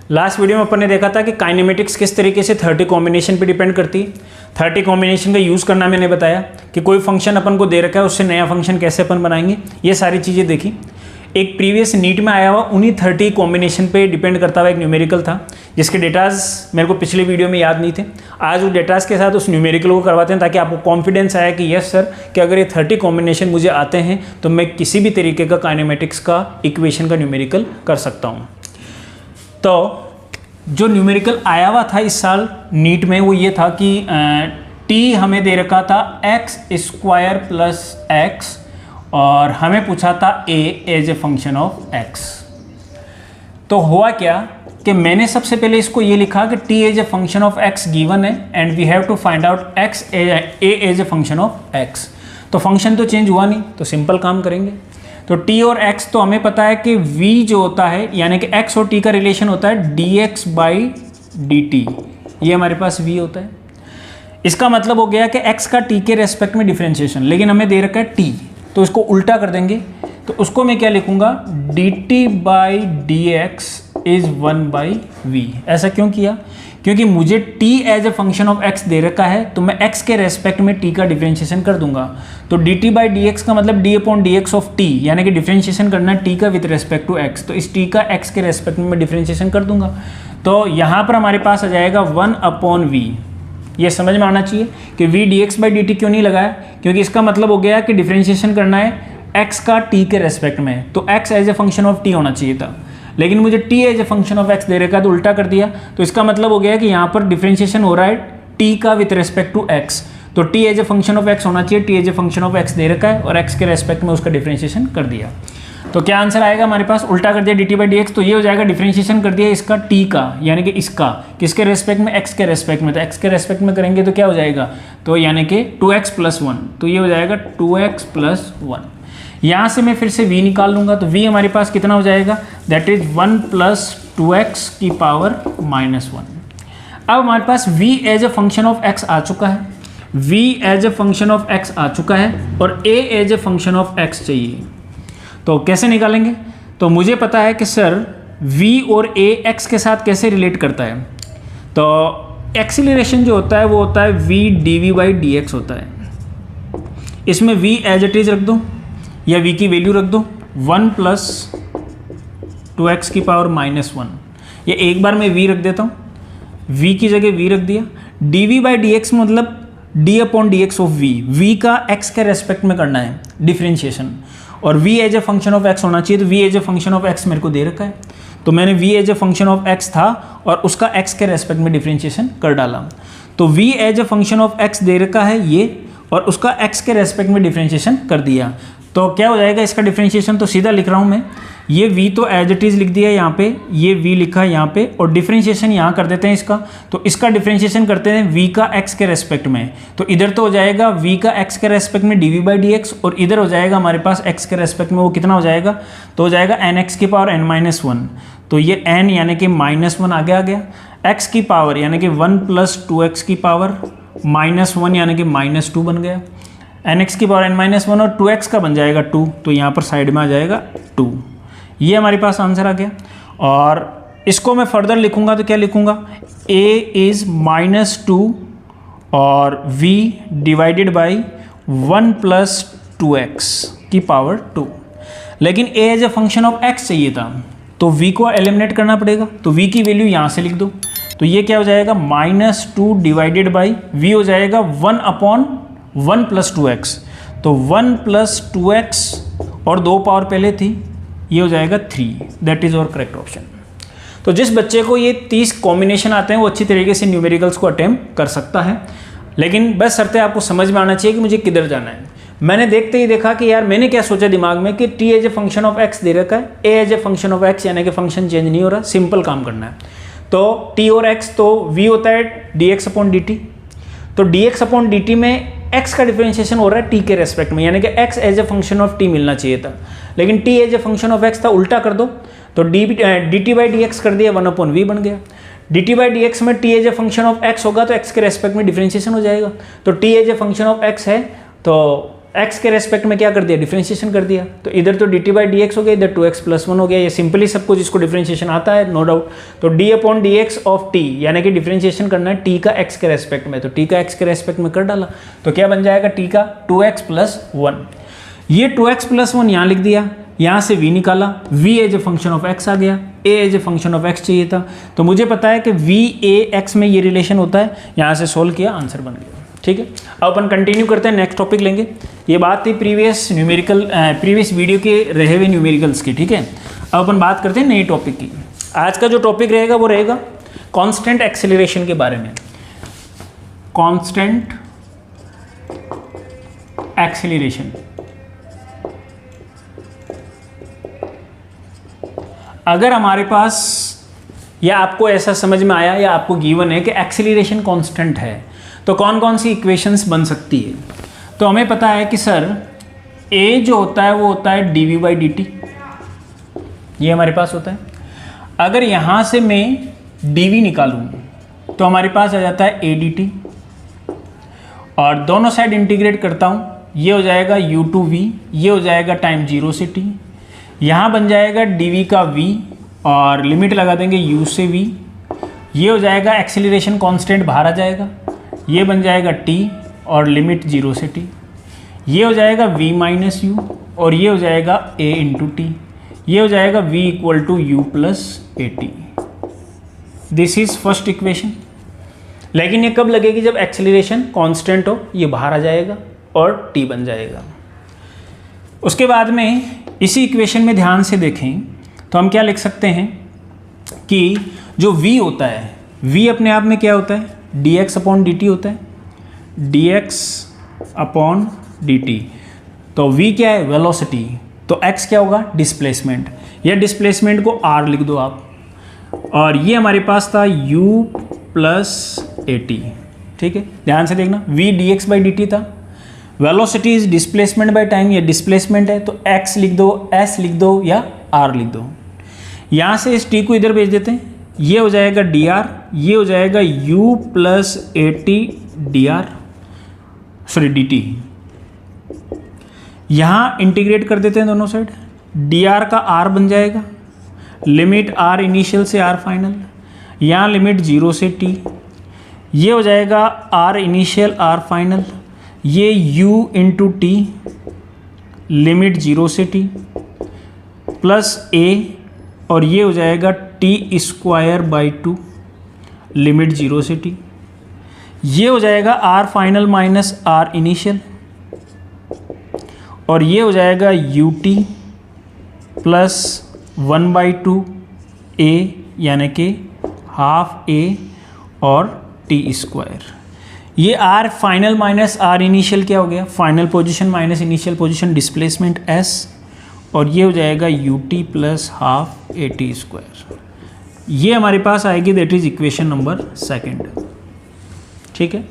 Last video में अपन ने देखा था कि काइनेमेटिक्स किस तरीके से 30 कॉम्बिनेशन पे डिपेंड करती है। 30 कॉम्बिनेशन का यूज़ करना मैंने बताया कि कोई फंक्शन अपन को दे रखा है उससे नया फंक्शन कैसे अपन बनाएंगे, ये सारी चीज़ें देखी। एक प्रीवियस नीट में आया हुआ उन्हीं 30 कॉम्बिनेशन पे डिपेंड करता हुआ एक न्यूमेरिकल था जिसके डेटाज मेरे को पिछले वीडियो में याद नहीं थे। आज उस डेटाज के साथ उस न्यूमेरिकल को करवाते हैं ताकि आपको कॉन्फिडेंस आए कि यस सर कि अगर ये 30 कॉम्बिनेशन मुझे आते हैं तो मैं किसी भी तरीके का काइनेमेटिक्स का इक्वेशन का न्यूमेरिकल कर सकता हूँ। तो जो न्यूमेरिकल आया हुआ था इस साल नीट में वो ये था कि टी हमें दे रखा था x² प्लस x और हमें पूछा था a as a function of x। तो हुआ क्या कि मैंने सबसे पहले इसको ये लिखा कि t as a function of x given है and we have to find out x a as a function of x। तो फंक्शन तो चेंज हुआ नहीं, तो सिंपल काम करेंगे। तो t और x तो हमें पता है कि v जो होता है यानी कि x और t का रिलेशन होता है dx बाई dt, ये हमारे पास v होता है। इसका मतलब हो गया कि x का t के रेस्पेक्ट में डिफरेंशिएशन, लेकिन हमें दे रखा है t, तो इसको उल्टा कर देंगे। तो उसको मैं क्या लिखूंगा, dt by dx is 1 by v। ऐसा क्यों किया, क्योंकि मुझे t as a function of x दे रखा है तो मैं x के रेस्पेक्ट में t का डिफरेंशिएशन कर दूंगा। तो dt बाई dx का मतलब d upon dx of t, यानी कि डिफरेंशिएशन करना है t का विद रेस्पेक्ट टू x, तो इस t का x के रेस्पेक्ट में मैं डिफरेंशिएशन कर दूंगा। तो यहाँ पर हमारे पास आ जाएगा 1 अपॉन v। ये समझ में आना चाहिए कि v dx बाई dt क्यों नहीं लगाया, क्योंकि इसका मतलब हो गया कि डिफरेंशिएशन करना है x का t के रेस्पेक्ट में, तो x as a function of t होना चाहिए था, लेकिन मुझे t as a function of x दे रखा है तो उल्टा कर दिया। तो इसका मतलब हो गया कि यहाँ पर डिफरेंशिएशन हो रहा है t का विथ रेस्पेक्ट टू x, तो t as a function of x होना चाहिए, t as a function of x दे रखा है और x के रेस्पेक्ट में उसका डिफरेंशिएशन कर दिया। तो क्या आंसर आएगा हमारे पास, उल्टा कर दिया dt बाई dx, तो ये हो जाएगा डिफरेंशिएशन कर दिया इसका t का, यानी कि इसका किसके रेस्पेक्ट में, x के रेस्पेक्ट में। तो x के रेस्पेक्ट में करेंगे तो क्या हो जाएगा, तो यानी कि 2x प्लस 1, तो ये हो जाएगा 2x प्लस 1। यहाँ से मैं फिर से v निकाल लूँगा, तो v हमारे पास कितना हो जाएगा, दैट इज 1 प्लस 2x की पावर माइनस 1। अब हमारे पास v as a function of x आ चुका है, v as a function of x आ चुका है और a as a function of x चाहिए। तो कैसे निकालेंगे, तो मुझे पता है कि सर v और a x के साथ कैसे रिलेट करता है। तो एक्सीलरेशन जो होता है वो होता है v dv बाई dx होता है। इसमें v एज इट इज रख दो या v की वैल्यू रख दो 1 प्लस 2x की पावर माइनस 1, या एक बार मैं v रख देता हूँ, v की जगह v रख दिया। dv बाई dx मतलब d upon dx of v का x के रेस्पेक्ट में करना है डिफरेंशिएशन, और v as a function of x होना चाहिए, तो v as a function of x मेरे को दे रखा है, तो मैंने v as a function of x था और उसका x के रेस्पेक्ट में डिफरेंशिएशन कर डाला। तो v as a function of x दे रखा है ये, और उसका x के रेस्पेक्ट में डिफरेंशिएशन कर दिया। तो क्या हो जाएगा इसका डिफरेंशिएशन, तो सीधा लिख रहा हूँ मैं, ये v तो एज इट इज लिख दिया यहाँ पे, ये v लिखा है यहाँ पे, और डिफरेंशिएशन यहाँ कर देते हैं इसका। तो इसका डिफरेंशिएशन करते हैं v का x के रेस्पेक्ट में, तो इधर तो हो जाएगा v का x के रेस्पेक्ट में dv बाई dx, और इधर हो जाएगा हमारे पास x के रेस्पेक्ट में वो कितना हो जाएगा, तो हो जाएगा nx की पावर n माइनस 1। तो ये n यानी कि -1 आगे आ गया, x की पावर यानी कि 1 प्लस 2x की पावर -1 यानी कि -2 बन गया, nx की पावर n-1 और 2x का बन जाएगा 2, तो यहाँ पर साइड में आ जाएगा 2। ये हमारे पास आंसर आ गया। और इसको मैं फर्दर लिखूंगा तो क्या लिखूंगा, a इज -2 और v divided by 1 plus 2x की पावर 2, लेकिन a as a function of x चाहिए था, तो v को एलिमिनेट करना पड़ेगा, तो v की वैल्यू यहाँ से लिख दो। तो ये क्या हो जाएगा, -2 डिवाइडेड बाई v हो जाएगा 1 अपॉन 1 प्लस 2x, तो 1 प्लस 2x और 2 पावर पहले थी, ये हो जाएगा 3, दैट इज और करेक्ट ऑप्शन। तो जिस बच्चे को ये 30 कॉम्बिनेशन आते हैं वो अच्छी तरीके से न्यूमेरिकल्स को अटेम्प्ट कर सकता है, लेकिन बस शर्तें आपको समझ में आना चाहिए कि मुझे किधर जाना है। मैंने देखते ही देखा कि यार मैंने क्या सोचा दिमाग में कि t as a function of x दे रखा है, a as a function of x यानी कि फंक्शन चेंज नहीं हो रहा, सिंपल काम करना है। तो t और x तो v होता है dx अपॉन dt, तो dx अपॉन dt में x का डिफरेंशिएशन हो रहा है t के रेस्पेक्ट में, यानी कि x as a function of t मिलना चाहिए था, लेकिन t as a function of x था, उल्टा कर दो, तो dt बाई dx कर दिया, 1 अपॉन v बन गया। dt बाई dx में t as a function of x होगा तो x के रेस्पेक्ट में डिफरेंशिएशन हो जाएगा, तो t as a function of x है तो एक्स के रेस्पेक्ट में क्या कर दिया, डिफरेंशिएशन कर दिया। तो इधर तो D T by D x हो गया, इधर 2x + 1 हो गया। ये सिंपली सबको जिसको डिफरेंशिएशन आता है नो डाउट। तो d/dx ऑफ t यानी कि डिफरेंशिएशन करना है t का x के रेस्पेक्ट में, तो t का x के रेस्पेक्ट में कर डाला तो क्या बन जाएगा, t का 2x + 1। ये 2x + 1 यहाँ लिख दिया, यहाँ से v निकाला, v as a function of x आ गया, a as a function of x चाहिए था। तो मुझे पता है कि v a x में ये रिलेशन होता है, यहाँ से सोल्व किया, आंसर बन गया। ठीक है, अब अपन कंटिन्यू करते हैं, नेक्स्ट टॉपिक लेंगे। ये बात थी प्रीवियस वीडियो के रहे हुए न्यूमेरिकल्स की। ठीक है, अब अपन बात करते हैं नई टॉपिक की। आज का जो टॉपिक रहेगा वो रहेगा कांस्टेंट एक्सेलरेशन के बारे में। कांस्टेंट एक्सेलरेशन, अगर हमारे पास या आपको ऐसा समझ में आया या आपको गिवन है कि एक्सेलरेशन कांस्टेंट है तो कौन कौन सी इक्वेशंस बन सकती है। तो हमें पता है कि सर a जो होता है वो होता है dv/dt, ये हमारे पास होता है। अगर यहाँ से मैं dv निकालूँ तो हमारे पास आ जाता है a dt, और दोनों साइड इंटीग्रेट करता हूँ, ये हो जाएगा u/v, ये हो जाएगा टाइम 0 से t, यहाँ बन जाएगा dv का v और लिमिट लगा देंगे u से v, ये हो जाएगा एक्सेलरेशन कांस्टेंट बाहर आ जाएगा, ये बन जाएगा t और लिमिट 0 से t, ये हो जाएगा v - u और ये हो जाएगा a × t, ये हो जाएगा v = u + at। This is first equation. लेकिन ये कब लगेगी, जब एक्सेलरेशन कांस्टेंट हो, ये बाहर आ जाएगा और t बन जाएगा। उसके बाद में इसी इक्वेशन में ध्यान से देखें तो हम क्या लिख सकते हैं कि जो v होता है, v अपने आप में क्या होता है, dx/dt होता है, dx/dt। तो v क्या है, वेलोसिटी, तो x क्या होगा, डिस्प्लेसमेंट, या डिस्प्लेसमेंट को r लिख दो आप, और ये हमारे पास था u + at। ठीक है, ध्यान से देखना, v dx/dt था, velocity is displacement by time, ये डिस्प्लेसमेंट है, तो x लिख दो, s लिख दो या r लिख दो। यहाँ से इस t को इधर भेज देते हैं, ये हो जाएगा dr, ये हो जाएगा u + at dt। यहाँ इंटीग्रेट कर देते हैं दोनों साइड, dr का r बन जाएगा, लिमिट r इनिशियल से r फाइनल, यहाँ लिमिट 0 से t, ये हो जाएगा r इनिशियल r फाइनल, ये u × t लिमिट 0 से t प्लस a, और ये हो जाएगा t² / 2 लिमिट 0 से t, ये हो जाएगा r final minus r initial, और ये हो जाएगा ut प्लस 1/2 a यानी कि ½ a और t²। ये r final minus r initial क्या हो गया, final position minus initial position, displacement s, और ये हो जाएगा ut प्लस ½ at²। ये हमारे पास आएगी, दैट इज इक्वेशन नंबर 2। ठीक है,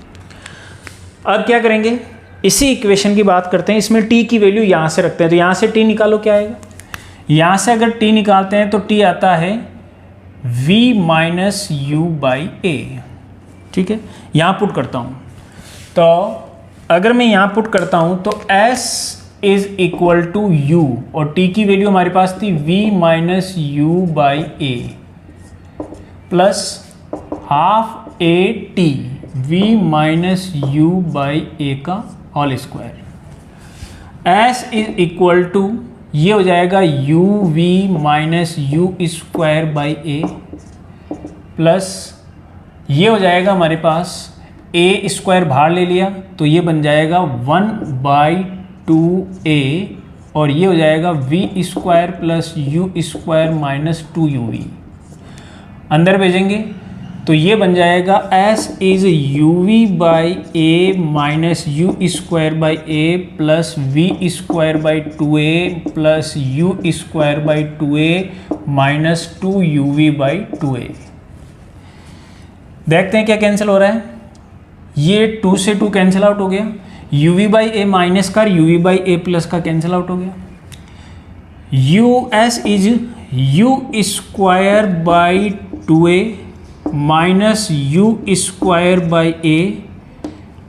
अब क्या करेंगे, इसी इक्वेशन की बात करते हैं। इसमें t की वैल्यू यहाँ से रखते हैं, तो यहाँ से t निकालो, क्या आएगा, यहाँ से अगर t निकालते हैं तो t आता है v - u/a। ठीक है, यहाँ पुट करता हूँ, तो अगर मैं यहाँ पुट करता हूँ तो s = u, और t की वैल्यू हमारे पास थी v - u/a plus ½ at v - u/a का होल स्क्वायर। s = ये हो जाएगा uv - u² a प्लस ये हो जाएगा हमारे पास a² बाहर ले लिया तो ये बन जाएगा 1/2a, और ये हो जाएगा v² + u² - 2uv। अंदर भेजेंगे तो ये बन जाएगा s = uv/a - u²/a plus v²/2a plus u²/2a minus 2uv/2a। देखते हैं क्या कैंसिल हो रहा है, ये 2 से 2 कैंसिल आउट हो गया, uv/a माइनस का uv/a प्लस का कैंसिल आउट हो गया, us is u²/2a minus u²/a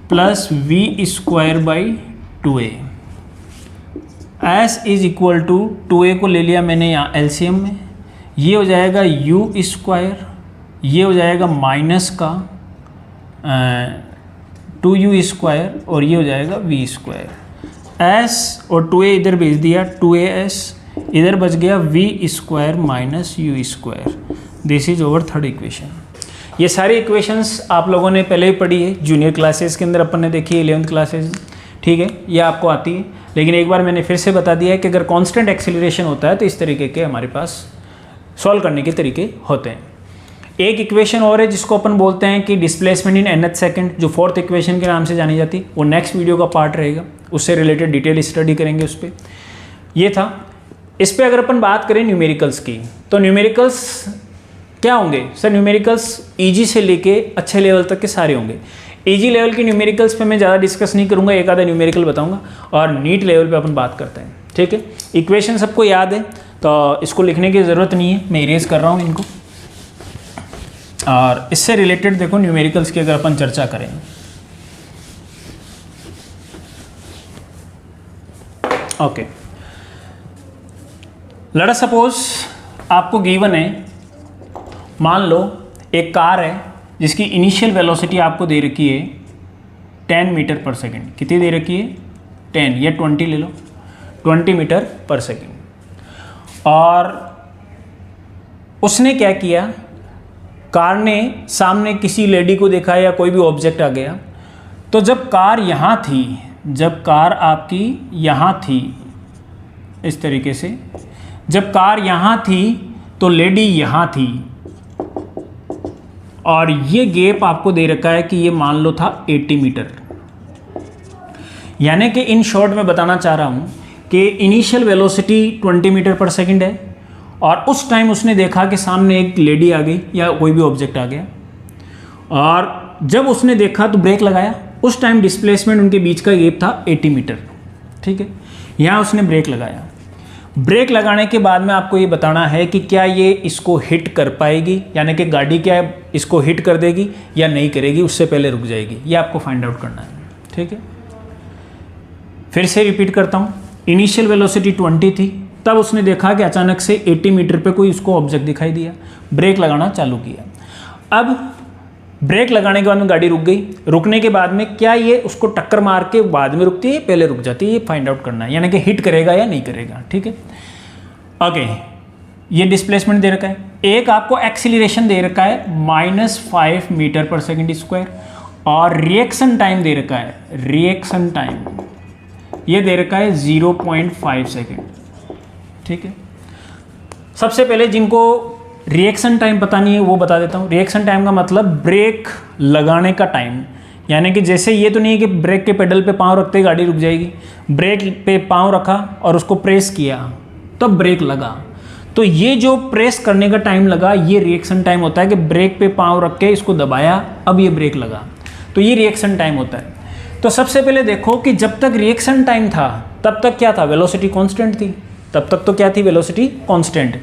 plus v²/2a। S is equal to 2a को ले लिया मैंने यहाँ एलसीएम में, ये हो जाएगा यू स्क्वायर, ये हो जाएगा माइनस का 2u स्क्वायर और ये हो जाएगा v स्क्वायर। s और 2a इधर भेज दिया, 2as इधर बच गया v square minus u square. This is over third equation. ये सारी इक्वेशंस आप लोगों ने पहले ही पढ़ी है, जूनियर क्लासेस के अंदर अपन ने देखी है, 11th क्लासेस, ठीक है, ये आपको आती है। लेकिन एक बार मैंने फिर से बता दिया है कि अगर कांस्टेंट एक्सीलरेशन होता है तो इस तरीके के हमारे पास सॉल्व करने के तरीके होते हैं। एक इक्वेशन और है जिसको अपन बोलते हैं कि डिस्प्लेसमेंट इन nth सेकंड, जो फोर्थ इक्वेशन के नाम से जानी जाती है, वो नेक्स्ट वीडियो का पार्ट रहेगा, उससे रिलेटेड डिटेल स्टडी करेंगे उस पर। ये था। इस पर अगर अपन बात करें न्यूमेरिकल्स की, तो न्यूमेरिकल्स क्या होंगे सर? न्यूमेरिकल्स ईजी से लेके अच्छे लेवल तक के सारे होंगे। ईजी लेवल की न्यूमेरिकल्स पे मैं ज़्यादा डिस्कस नहीं करूँगा, एक आधा न्यूमेरिकल बताऊँगा, और नीट लेवल पे अपन बात करते हैं, ठीक है। इक्वेशन सबको याद है तो इसको लिखने की ज़रूरत नहीं है, मैं इरेज कर रहा हूँ इनको। और इससे रिलेटेड देखो न्यूमेरिकल्स की अगर अपन चर्चा करें, ओके, लेट अस सपोज आपको गिवन है, मान लो एक कार है जिसकी इनिशियल वेलोसिटी आपको दे रखी है 10 मीटर पर सेकेंड। कितनी दे रखी है? 10 या 20 ले लो, 20 मीटर पर सेकेंड। और उसने क्या किया, कार ने सामने किसी लेडी को देखा या कोई भी ऑब्जेक्ट आ गया, तो जब कार यहाँ थी, जब कार आपकी यहाँ थी इस तरीके से, जब कार यहाँ थी तो लेडी यहाँ थी, और ये गैप आपको दे रखा है कि ये मान लो था 80 मीटर। यानी कि इन शॉर्ट में बताना चाह रहा हूँ कि इनिशियल वेलोसिटी 20 मीटर पर सेकंड है, और उस टाइम उसने देखा कि सामने एक लेडी आ गई या कोई भी ऑब्जेक्ट आ गया, और जब उसने देखा तो ब्रेक लगाया। उस टाइम डिस्प्लेसमेंट उनके बीच का गैप था 80 मीटर, ठीक है। यहाँ उसने ब्रेक लगाया। ब्रेक लगाने के बाद में आपको ये बताना है कि क्या ये इसको हिट कर पाएगी, यानी कि गाड़ी क्या इसको हिट कर देगी या नहीं करेगी, उससे पहले रुक जाएगी, ये आपको फाइंड आउट करना है, ठीक है। फिर से रिपीट करता हूँ, इनिशियल वेलोसिटी 20 थी, तब उसने देखा कि अचानक से 80 मीटर पे कोई उसको ऑब्जेक्ट दिखाई दिया, ब्रेक लगाना चालू किया। अब ब्रेक लगाने के बाद में गाड़ी रुक गई। रुकने के बाद में क्या ये उसको टक्कर मार के बाद में रुकती है, पहले रुक जाती है, ये फाइंड आउट करना है, यानी कि हिट करेगा या नहीं करेगा, ठीक है। ओके, ये डिस्प्लेसमेंट दे रखा है। एक आपको एक्सीलरेशन दे रखा है -5 मीटर पर सेकेंड स्क्वायर, और रिएक्शन टाइम दे रखा है, रिएक्शन टाइम ये दे रखा है 0.5 सेकेंड, ठीक है। सबसे पहले जिनको रिएक्शन टाइम पता नहीं है वो बता देता हूँ। रिएक्शन टाइम का मतलब ब्रेक लगाने का टाइम, यानी कि जैसे ये तो नहीं है कि ब्रेक के पेडल पे पाँव रखते ही गाड़ी रुक जाएगी। ब्रेक पे पाँव रखा और उसको प्रेस किया तब ब्रेक लगा, तो ये जो प्रेस करने का टाइम लगा ये रिएक्शन टाइम होता है कि ब्रेक पे पाँव रख के इसको दबाया, अब ये ब्रेक लगा, तो ये रिएक्शन टाइम होता है। तो सबसे पहले देखो कि जब तक रिएक्शन टाइम था तब तक क्या था, वेलोसिटी कांस्टेंट थी, तब तक तो क्या थी, वेलोसिटी कांस्टेंट।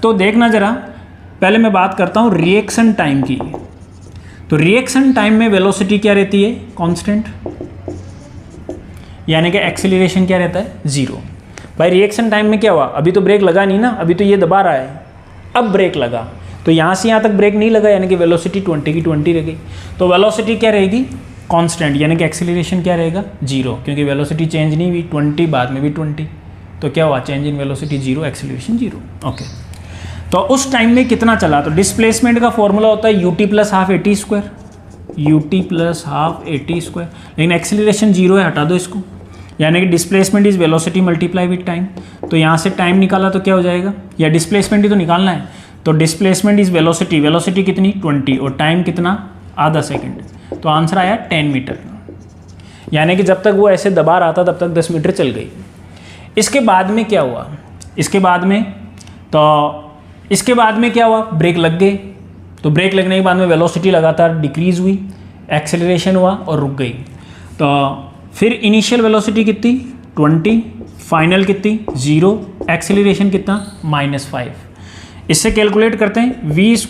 तो देखना जरा, पहले मैं बात करता हूँ रिएक्शन टाइम की। तो रिएक्शन टाइम में वेलोसिटी क्या रहती है, कांस्टेंट, यानी कि एक्सीलरेशन क्या रहता है, 0। भाई रिएक्शन टाइम में क्या हुआ, अभी तो ब्रेक लगा नहीं ना, अभी तो ये दबा रहा है, अब ब्रेक लगा, तो यहाँ से यहाँ तक ब्रेक नहीं लगा, यानी कि वेलोसिटी 20 की 20 रह गई। तो वेलोसिटी क्या रहेगी, कांस्टेंट, यानी कि एक्सीलरेशन क्या रहेगा, 0, क्योंकि वेलोसिटी चेंज नहीं हुई, 20 बाद में भी 20, तो क्या हुआ, change in velocity 0, acceleration 0। Okay, तो उस टाइम में कितना चला, तो डिस्प्लेसमेंट का फॉर्मूला होता है ut + ½ at square, ut + ½ at square, लेकिन एक्सीलरेशन 0 है, हटा दो इसको, यानी कि displacement is velocity multiply with time. तो यहाँ से टाइम निकाला तो क्या हो जाएगा, या डिस्प्लेसमेंट ही तो निकालना है, तो डिस्प्लेसमेंट इज वेलोसिटी, वेलोसिटी कितनी 20 और टाइम कितना, आधा सेकेंड, तो आंसर आया 10 मीटर, यानी कि जब तक वो ऐसे दबा रहा था तब तक 10 मीटर चल गई। इसके बाद में क्या हुआ, इसके बाद में क्या हुआ, ब्रेक लग गए, तो ब्रेक लगने के बाद में वेलोसिटी लगातार डिक्रीज हुई, एक्सेलरेशन हुआ और रुक गई। तो फिर इनिशियल वेलोसिटी कितनी 20, फाइनल कितनी 0, एक्सेलरेशन कितना -5। इससे कैलकुलेट करते हैं, v² - u²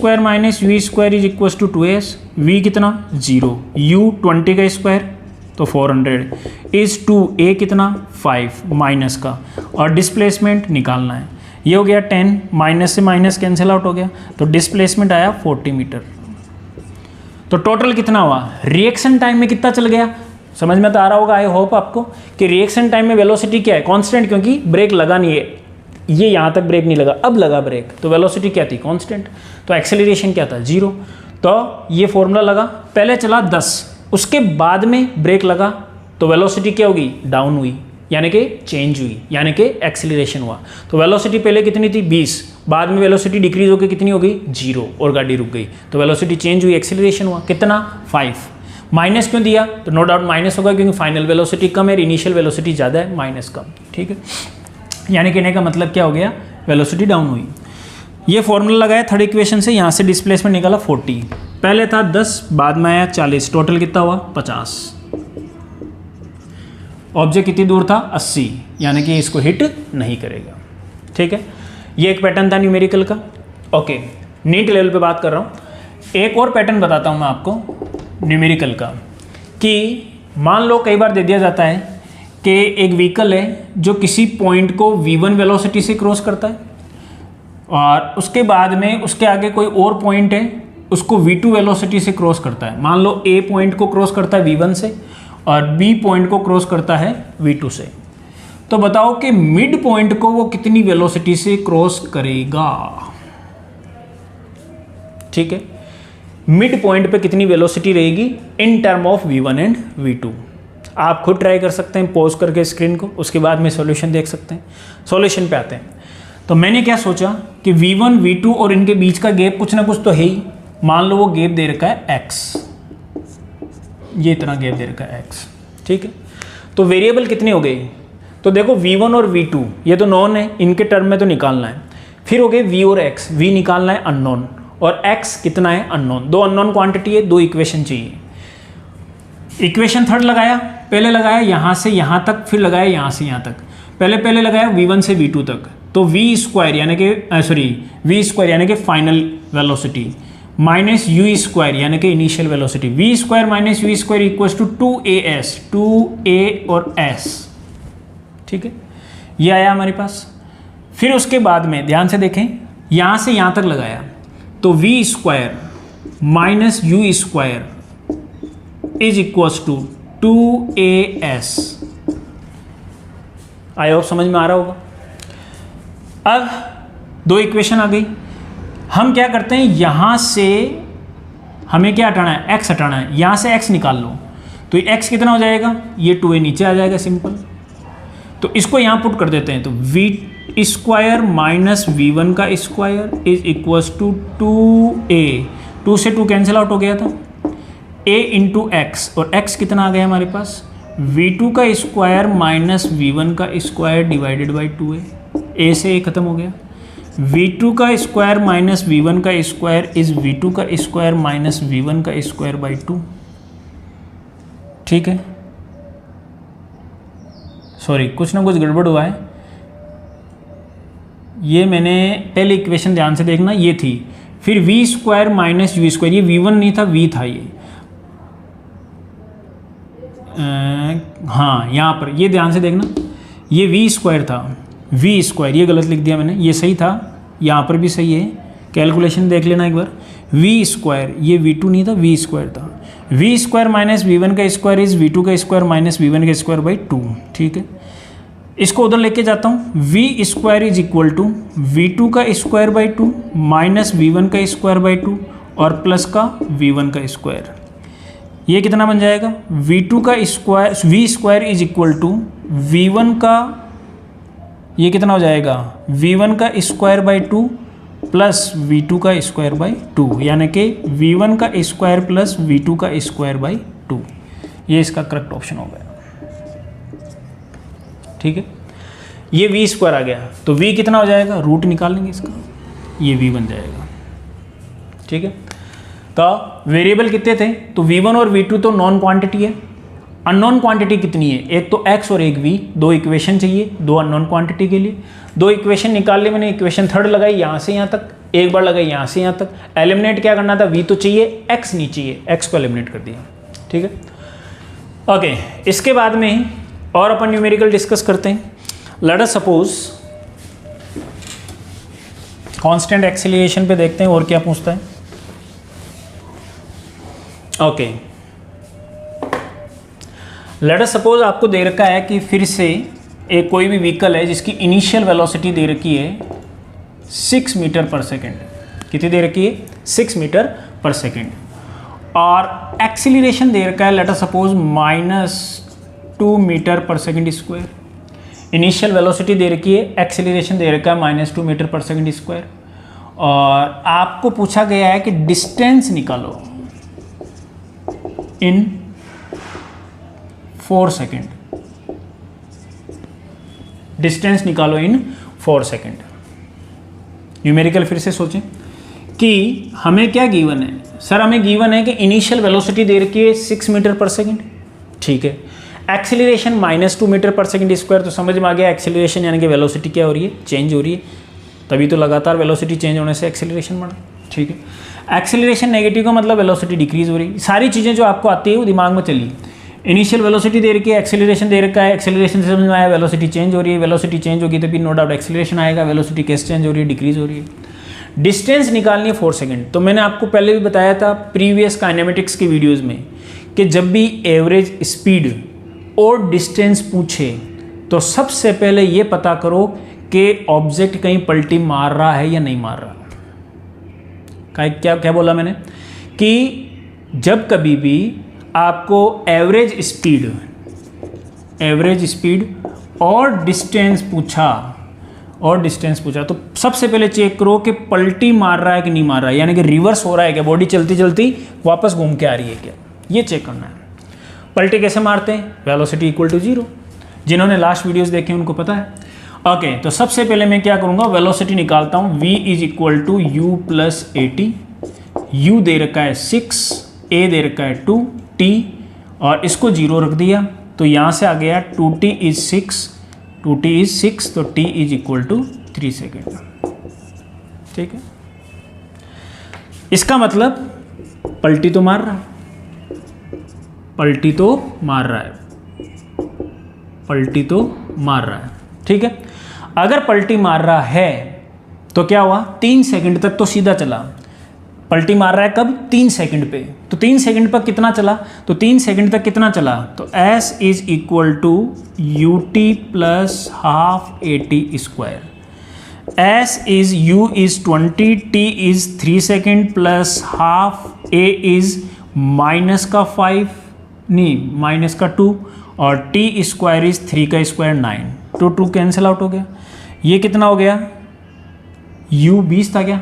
= 2s, v कितना 0, u 20 का स्क्वायर तो 400 इज़ टू ए कितना 5 माइनस का, और डिस्प्लेसमेंट निकालना है। ये हो गया 10, माइनस से माइनस कैंसिल आउट हो गया, तो डिस्प्लेसमेंट आया 40 मीटर। तो टोटल कितना हुआ, रिएक्शन टाइम में कितना चल गया, समझ में तो आ रहा होगा आई होप आपको कि रिएक्शन टाइम में वेलोसिटी क्या है, कांस्टेंट, क्योंकि ब्रेक लगा नहीं है, ये यहाँ तक ब्रेक नहीं लगा, अब लगा ब्रेक, तो वेलोसिटी क्या थी कांस्टेंट, तो एक्सेलरेशन क्या था 0। तो ये फॉर्मूला लगा, पहले चला 10, उसके बाद में ब्रेक लगा तो वेलोसिटी क्या होगी, डाउन हुई, यानी कि चेंज हुई, यानी कि एक्सेलरेशन हुआ। तो वेलोसिटी पहले कितनी थी 20, बाद में वेलोसिटी डिक्रीज होकर कितनी हो गई 0 और गाड़ी रुक गई, तो वेलोसिटी चेंज हुई, एक्सेलरेशन हुआ कितना 5। माइनस क्यों दिया, तो नो डाउट माइनस होगा क्योंकि फाइनल वेलोसिटी कम है, इनिशियल वेलोसिटी ज़्यादा है, माइनस कम, ठीक है। यानी कहने का मतलब क्या हो गया, वेलोसिटी डाउन हुई। ये फॉर्मूला लगाया थर्ड इक्वेशन से, यहाँ से डिस्प्लेसमेंट निकाला 40, पहले था 10 बाद में आया 40, टोटल कितना हुआ 50। ऑब्जेक्ट कितनी दूर था 80, यानी कि इसको हिट नहीं करेगा, ठीक है। ये एक पैटर्न था न्यूमेरिकल का। ओके, नीट लेवल पे बात कर रहा हूँ, एक और पैटर्न बताता हूँ मैं आपको न्यूमेरिकल का, कि मान लो कई बार दे दिया जाता है कि एक व्हीकल है जो किसी पॉइंट को v1 वेलोसिटी से क्रॉस करता है, और उसके बाद में उसके आगे कोई और पॉइंट है उसको v2 वेलोसिटी से क्रॉस करता है। मान लो a पॉइंट को क्रॉस करता है v1 से और b पॉइंट को क्रॉस करता है v2 से, तो बताओ कि मिड पॉइंट को वो कितनी वेलोसिटी से क्रॉस करेगा, ठीक है। मिड पॉइंट पे कितनी वेलोसिटी रहेगी in term of v1 and v2। आप खुद ट्राई कर सकते हैं पॉज करके स्क्रीन को, उसके बाद में सॉल्यूशन देख सकते हैं। सॉल्यूशन पे आते हैं, तो मैंने क्या सोचा कि v1 v2 और इनके बीच का गैप कुछ ना कुछ तो है ही। मान लो वो गैप दे रखा है x, ये इतना गैप दे रखा है x, ठीक है। तो वेरिएबल कितने हो गए, तो देखो v1 और v2 ये तो नॉन है, इनके टर्म में तो निकालना है। फिर हो गए v और x, v निकालना है अननोन और x कितना है अननोन, दो अननोन क्वांटिटी है, दो इक्वेशन चाहिए। इक्वेशन थर्ड लगाया, पहले लगाया यहाँ से यहाँ तक, फिर लगाया यहाँ से यहाँ तक, पहले लगाया v1 से v2 तक, तो v स्क्वायर यानी कि v स्क्वायर यानी कि final velocity minus u square यानी कि initial velocity, v square minus u square equals to 2as, 2a और s, ठीक है। ये आया हमारे पास। फिर उसके बाद में ध्यान से देखें, यहाँ से यहाँ तक लगाया, तो v square minus u square is equals to 2as। I hope समझ में आ रहा होगा। अब दो इक्वेशन आ गई, हम क्या करते हैं, यहाँ से हमें क्या हटाना है, x हटाना है, यहाँ से x निकाल लो, तो x कितना हो जाएगा, ये 2a नीचे आ जाएगा सिंपल। तो इसको यहाँ पुट कर देते हैं, तो v स्क्वायर माइनस v1 का square is equals to 2a, 2 से 2 कैंसिल आउट हो गया था, a इंटू एक्स, और x कितना आ गया हमारे पास, v2 का स्क्वायर माइनस v1 का square divided by 2a, a से a खत्म हो गया। v2 का स्क्वायर माइनस v1 का स्क्वायर इज v2 का स्क्वायर माइनस v1 का स्क्वायर बाई 2, ठीक है। सॉरी, कुछ ना कुछ गड़बड़ हुआ है, ये मैंने पहले इक्वेशन ध्यान से देखना, ये थी, फिर v square minus u square, ये v1 नहीं था v था ये, हाँ यहाँ पर ये ध्यान से देखना, ये v स्क्वायर था, v स्क्वायर ये गलत लिख दिया मैंने, ये सही था, यहाँ पर भी सही है, कैलकुलेशन देख लेना एक बार। v स्क्वायर ये v2 नहीं था, v स्क्वायर था, v स्क्वायर माइनस v1 का स्क्वायर इज v2 का स्क्वायर माइनस v1 का स्क्वायर बाई 2, ठीक है। इसको उधर लेके जाता हूँ, v square is equal to v2 का स्क्वायर बाई 2 माइनस v1 का स्क्वायर बाई 2 और प्लस का v1 का स्क्वायर, ये कितना बन जाएगा, v2 का square, v square is equal to v1 का, ये कितना हो जाएगा, v1 का स्क्वायर बाई 2 प्लस v2 का स्क्वायर बाई 2, यानी कि v1 का स्क्वायर प्लस v2 का स्क्वायर बाई 2, ये इसका करेक्ट ऑप्शन हो गया, ठीक है। ये v स्क्वायर आ गया, तो v कितना हो जाएगा, रूट निकाल लेंगे इसका, ये v बन जाएगा, ठीक है। तो वेरिएबल कितने थे, तो v1 और v2 तो नॉन क्वांटिटी है, अननोन क्वांटिटी कितनी है, एक तो x और एक v, दो इक्वेशन चाहिए दो अननोन क्वांटिटी के लिए, दो इक्वेशन निकाल ली मैंने, इक्वेशन थर्ड लगाई यहाँ से यहाँ तक, एक बार लगाई यहाँ से यहाँ तक, एलिमिनेट क्या करना था, v तो चाहिए x नहीं चाहिए, x को एलिमिनेट कर दिया, ठीक है। ओके, इसके बाद में और अपन न्यूमेरिकल डिस्कस करते हैं। Let us suppose constant acceleration पे देखते हैं और क्या पूछता है। ओके, लेट अस सपोज आपको दे रखा है कि फिर से एक कोई भी व्हीकल है जिसकी इनिशियल वेलोसिटी दे रखी है 6 मीटर पर सेकेंड। कितनी दे रखी है? 6 मीटर पर सेकेंड। और एक्सीलरेशन दे रखा है लेट अस सपोज -2 मीटर पर सेकेंड स्क्वायर। इनिशियल वेलोसिटी दे रखी है, एक्सीलरेशन दे रखा है -2 मीटर पर सेकेंड स्क्वायर। और आपको पूछा गया है कि डिस्टेंस निकालो इन 4 सेकेंड। डिस्टेंस निकालो इन 4 सेकेंड। न्यूमेरिकल फिर से सोचें कि हमें क्या गिवन है। सर हमें गिवन है कि इनिशियल वेलोसिटी दे रखी है 6 मीटर पर सेकेंड, ठीक है। एक्सीलरेशन -2 मीटर पर सेकेंड स्क्वायर, तो समझ में आ गया एक्सीलरेशन यानी कि वेलोसिटी क्या हो रही है? चेंज हो रही है। तभी तो लगातार वेलोसिटी चेंज होने से एक्सीलरेशन बढ़ा, ठीक है। एक्सीलरेशन नेगेटिव का मतलब वेलोसिटी डिक्रीज हो रही है। सारी चीज़ें जो आपको आती है वो दिमाग में चली। इनिशियल वेलोसिटी दे रखी है, एक्सीलरेशन दे रखा है, एक्सीलरेशन से समझ में आया वेलोसिटी चेंज हो रही है। वेलोसिटी चेंज होगी तो फिर नो डाउट एक्सीलरेशन आएगा। वेलोसिटी कैसे चेंज हो रही है? डिक्रीज हो रही है। डिस्टेंस निकालनी है 4 सेकेंड। तो मैंने आपको पहले भी बताया था प्रीवियस काइनेमेटिक्स की वीडियोस में कि जब भी एवरेज स्पीड और डिस्टेंस पूछे तो सबसे पहले ये पता करो कि ऑब्जेक्ट कहीं पलटी मार रहा है या नहीं मार रहा। क्या क्या बोला मैंने कि जब कभी भी आपको एवरेज स्पीड और डिस्टेंस पूछा तो सबसे पहले चेक करो कि पलटी मार रहा है कि नहीं मार रहा है, यानी कि रिवर्स हो रहा है क्या, बॉडी चलती चलती वापस घूम के आ रही है क्या, ये चेक करना है। पलटी कैसे मारते हैं? Velocity equal to 0। जिन्होंने लास्ट वीडियोस देखे उनको पता है। ओके, तो सबसे पहले मैं क्या करूँगा, वेलोसिटी निकालता हूँ। v is equal to u plus AT। u दे रखा है 6, a दे रखा है 2, t और इसको 0 रख दिया तो यहाँ से आ गया 2t इज 6, तो t is equal to 3 second, ठीक है। इसका मतलब पलटी तो मार रहा है, ठीक है। अगर पलटी मार रहा है तो क्या हुआ, 3 सेकंड तक तो सीधा चला। पलटी मार रहा है कब? 3 सेकंड पे। तो 3 सेकंड पर कितना चला? तो 3 सेकंड तक कितना चला? तो s is equal to ut plus half AT square. s is u is 20, t is 3 second plus half a is -2 और t स्क्वायर इज 3 का स्क्वायर 9, तो 2 कैंसिल आउट हो गया। ये कितना हो गया? u 20 था क्या?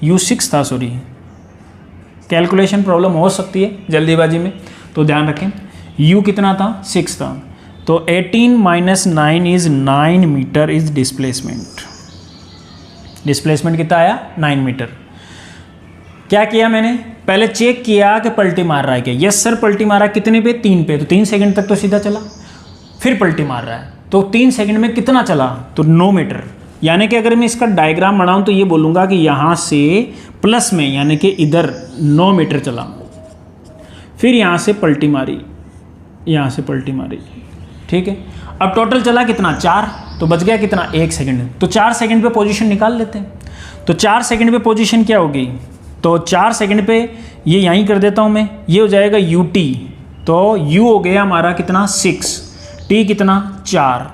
u 6 था, सॉरी। कैलकुलेशन प्रॉब्लम हो सकती है जल्दीबाजी में, तो ध्यान रखें। u कितना था? 6 था। तो 18 minus 9 is 9 metre is displacement. Displacement कितना आया? 9 मीटर। क्या किया मैंने? पहले चेक किया कि पलटी मार रहा है क्या। यस सर पलटी मारा। कितने पे? 3 पे। तो 3 सेकंड तक तो सीधा चला, फिर पलटी मार रहा है तो 3 सेकंड में कितना चला? तो 9 मीटर। यानी कि अगर मैं इसका डायग्राम बनाऊं तो ये बोलूँगा कि यहाँ से प्लस में यानी कि इधर 9 मीटर चला, फिर यहाँ से पलटी मारी, ठीक है। अब टोटल चला कितना? 4, तो बच गया कितना? 1 सेकंड। तो 4 सेकंड पे पोजीशन निकाल लेते हैं। तो 4 सेकंड पे पोजीशन क्या होगी? तो 4 सेकंड पे ये यहीं कर देता हूँ मैं, ये हो जाएगा ut। तो u हो गया हमारा कितना? 6, t कितना? 4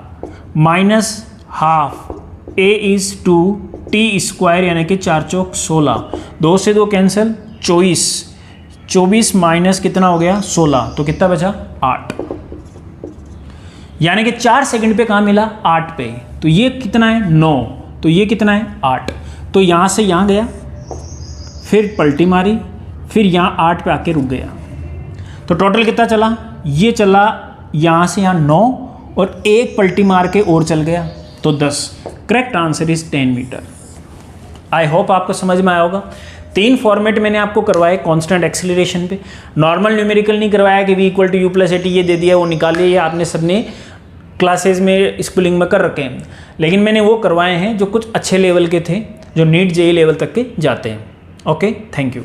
minus half a is 2, t square यानी कि 4 चौक 16, 2 से 2 कैंसिल, 24 माइनस कितना हो गया? 16, तो कितना बचा? 8। यानी कि 4 सेकंड पे कहाँ मिला? 8 पे। तो ये कितना है? 9, तो ये कितना है? 8। तो यहाँ से यहाँ गया, फिर पलटी मारी, फिर यहाँ 8 पे आके रुक गया। तो टोटल कितना चला? ये चला यहाँ से यहाँ 9 और 1 पलटी मार के और चल गया, तो 10। Correct answer is 10 metre. I hope आपको समझ में आया होगा। 3 फॉर्मेट मैंने आपको करवाए कांस्टेंट एक्सीलरेशन पे। नॉर्मल न्यूमेरिकल नहीं करवाया कि v equal to u plus AT ये दे दिया वो निकाल लिया, ये आपने सबने क्लासेज में स्कूलिंग में कर रखे हैं। लेकिन मैंने वो करवाए हैं जो कुछ अच्छे लेवल के थे, जो नीट JEE लेवल तक के जाते हैं। Okay, thank you.